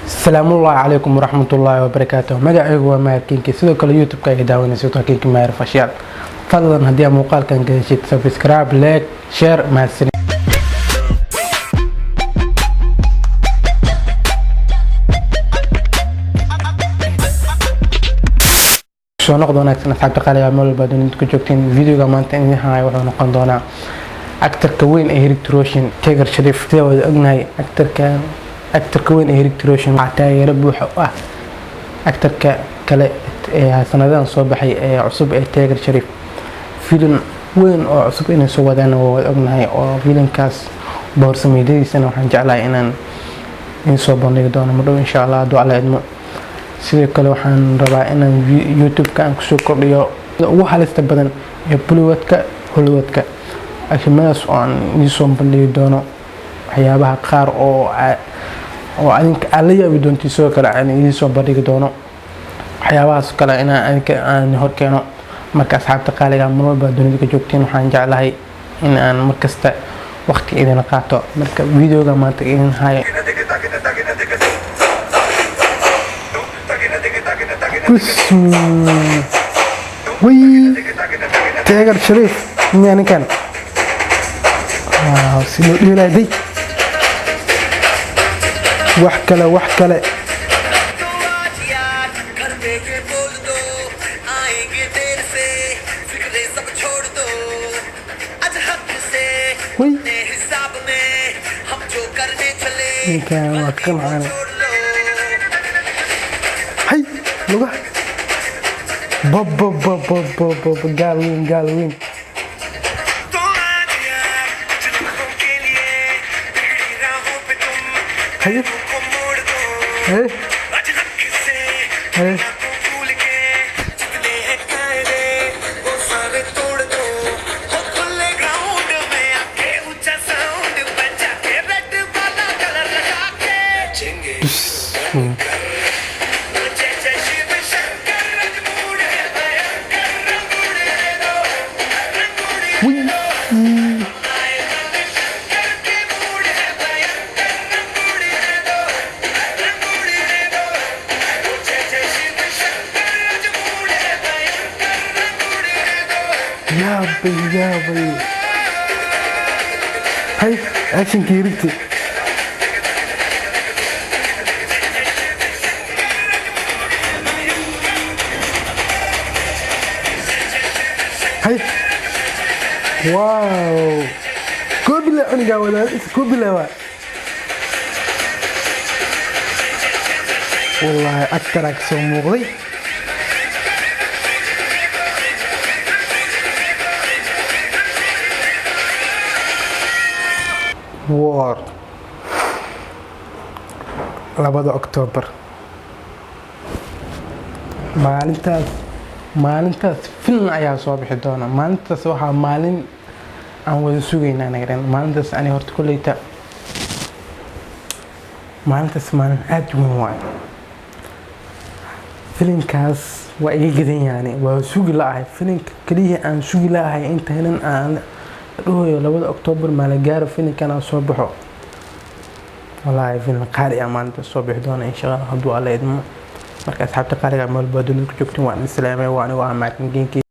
السلام الله عليكم ورحمة الله وبركاته. مقعيق وماهر كينكي سيدو كلا يوتيوب كاي داوين سيدو كينكي ماهر فاشيال فضلا هدية مقال كان قدشيت سبسكرايب لايك شير مع السنين soo noqdo wanaagsan asxaabta qaaliga meel walba aad ku joogteen videoga maanta in yahay wuxuu noqon doonaa actorka weyn ee Eric Roshan Tiger Sharif sida wada ognahay actorka weyn ee Eric Roshan waxa taageero buuxa ah actorka kale ee sanadadan soo baxay ee cusub ee Tiger Sharif film weyn oo cusub inay soo wadaan oo wada ognahay oo filimkaas boorsameedaysan waxaan jeclahay inaan soo bandhigi doono madhow insha Allah duu alla idmo sidoo kale waxaan rabaa inaan YouTube-ka aan ku soo kordhiyo ugu halista badan ee Hollywoodka ashimadaas oo aan soo bandhigi doono waxyaabaha qaar oo adinka la yaabi doontii soo kale aan soo bandhigi doono waxyaabahaas kale aan hor keeno marka asxaabta qaaliga mar walba dunida ka joogteen waxaan jeclahay in aan markasta waqti idin qaato marka videoga maanta idin hayo وي تاجر شريف يعني كان سيلو ديلا دي وحكله وي كان وكل معنا هاي لغة بوب قالوين هاي هاي يا بي هاي اكشن كيرتي هاي واو كوبلا عنقا ولا كوبلا والله اكثر اكشن مغري وار 2 أكتوبر maalintaas film ayaa soo bixi doona maalintaas waxa maalin aan wada sugaynaa nagareen maalintaas ani horta kuleyta maalintaas maalin aad weyn waay filmkaas waa iga gadan yaani waa sugi laahay filmka kaliya aan sugi laahay inta helan aan dhooyo 2 October ma la gaaro filmkan soo baxo wallahi film qaali amaanta soo bixi doona insha Allah haduu alla idmo marka asxaabta qaaliga meel badan ku joogtiin waan islaamay waan Martin Ginki